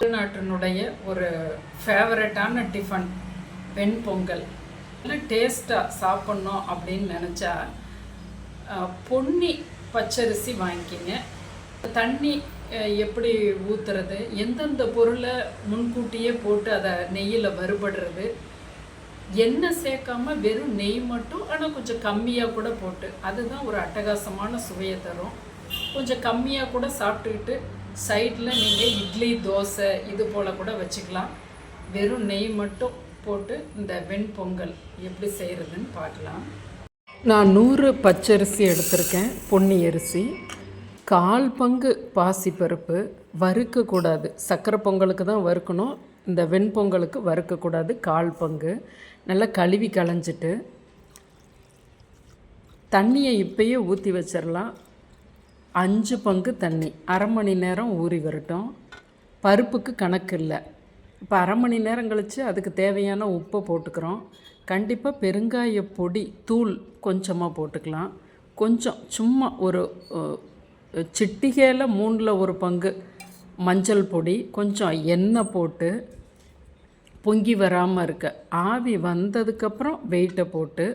தமிழ்நாட்டினுடைய ஒரு ஃபேவரட்டான டிஃபன் வெண்பொங்கல். நல்லா டேஸ்ட்டாக சாப்பிட்ணும் அப்படின்னு நினச்சா பொன்னி பச்சரிசி வாங்கிக்கிங்க. தண்ணி எப்படி ஊற்றுறது, எந்தெந்த பொருளை முன்கூட்டியே போட்டு அதை நெய்யில் வறுபடுறது, எண்ணெய் சேர்க்காம வெறும் நெய் மட்டும், ஆனால் கொஞ்சம் கம்மியாக கூட போட்டு, அதுதான் ஒரு அட்டகாசமான சுவையை தரும். கொஞ்சம் கம்மியாக கூட சாப்பிட்டுக்கிட்டு சைடில் நீங்கள் இட்லி தோசை இது போல் கூட வச்சுக்கலாம். வெறும் நெய் மட்டும் போட்டு இந்த வெண்பொங்கல் எப்படி செய்கிறதுன்னு பார்க்கலாம். நான் 100 பச்சரிசி எடுத்திருக்கேன், பொன்னி அரிசி. 1/4 பங்கு பாசிப்பருப்பு. வறுக்கக்கூடாது, சக்கரை பொங்கலுக்கு தான் வறுக்கணும், இந்த வெண்பொங்கலுக்கு வறுக்கக்கூடாது. 1/4 பங்கு நல்லா கழுவி களைஞ்சிட்டு தண்ணியை இப்போயே ஊற்றி வச்சிடலாம். 5 பங்கு தண்ணி, அரை மணி நேரம் ஊறி வரட்டும். பருப்புக்கு கணக்கு இல்லை. இப்போ அரை மணி நேரம் கழித்து அதுக்கு தேவையான உப்பை போட்டுக்கிறோம். கண்டிப்பாக பெருங்காய பொடி தூள் கொஞ்சமாக போட்டுக்கலாம். கொஞ்சம் சும்மா ஒரு சிட்டிகையில் 3ல் 1 பங்கு மஞ்சள் பொடி, கொஞ்சம் எண்ணெய் போட்டு பொங்கி வராமல் இருக்க ஆவி வந்ததுக்கப்புறம் வெயிட்டை போட்டு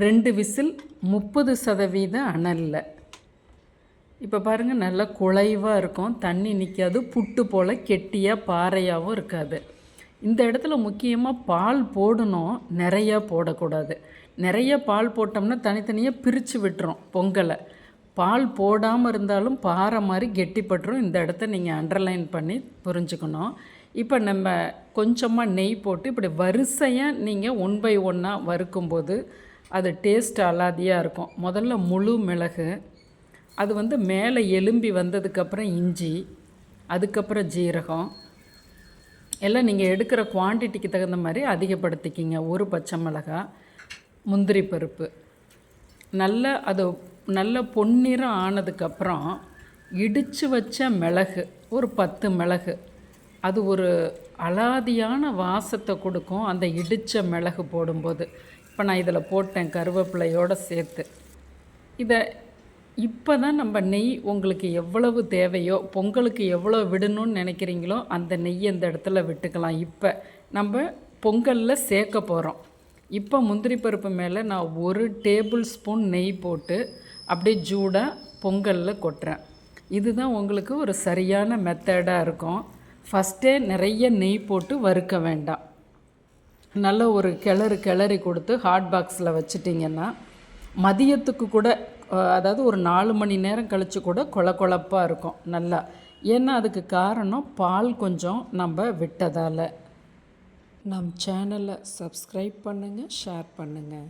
2 விசில் 30% அனலில். இப்போ பாருங்கள், நல்லா குழைவாக இருக்கும், தண்ணி நிற்காது, புட்டு போல் கெட்டியாக பாறையாகவும் இருக்காது. இந்த இடத்துல முக்கியமாக பால் போடணும், நிறையா போடக்கூடாது. நிறைய பால் போட்டோம்னா தனித்தனியாக பிரித்து விட்டுரும் பொங்கலை. பால் போடாமல் இருந்தாலும் பாறை மாதிரி கெட்டிப்பட்டுரும். இந்த இடத்த நீங்கள் அண்டர்லைன் பண்ணி புரிஞ்சுக்கணும். இப்போ நம்ம கொஞ்சமாக நெய் போட்டு இப்படி வரிசையாக நீங்கள் 1 by 1 வறுக்கும்போது அது டேஸ்ட் அலாதியாக இருக்கும். முதல்ல முழு மிளகு, அது மேலே எலும்பி வந்ததுக்கப்புறம் இஞ்சி, அதுக்கப்புறம் ஜீரகம், எல்லாம் நீங்கள் எடுக்கிற குவான்டிட்டிக்கு தகுந்த மாதிரி அதிகப்படுத்திக்கிங்க. 1 பச்சை மிளகாய், முந்திரி பருப்பு. நல்ல பொன்னிறம் ஆனதுக்கப்புறம் இடித்து வச்ச மிளகு, ஒரு 10 மிளகு. அது ஒரு அலாதியான வாசத்தை கொடுக்கும் அந்த இடித்த மிளகு போடும்போது. இப்போ நான் இதில் போட்டேன் கருவேப்பிலையோடு சேர்த்து. இதை இப்போ தான் நம்ம நெய் உங்களுக்கு எவ்வளவு தேவையோ, பொங்கலுக்கு எவ்வளோ விடணும்னு நினைக்கிறீங்களோ அந்த நெய் இந்த இடத்துல விட்டுக்கலாம். இப்போ நம்ம பொங்கலில் சேர்க்க போகிறோம். இப்போ முந்திரி பருப்பு மேலே நான் 1 டேபிள் ஸ்பூன் நெய் போட்டு அப்படியே ஜூடாக பொங்கலில் கொட்டுறேன். இதுதான் உங்களுக்கு ஒரு சரியான மெத்தடாக இருக்கும். ஃபஸ்ட்டே நிறைய நெய் போட்டு வறுக்க வேண்டாம். நல்ல ஒரு கிளறி கொடுத்து ஹாட் பாக்ஸில் வச்சிட்டிங்கன்னா மதியத்துக்கு கூட, அதாவது ஒரு 4 மணி நேரம் கழித்து கூட கொழப்பாக இருக்கும் நல்லா. ஏன்னா அதுக்கு காரணம் பால் கொஞ்சம் நம்ம விட்டதால். நம் சேனலை சப்ஸ்கிரைப் பண்ணுங்கள், ஷேர் பண்ணுங்கள்.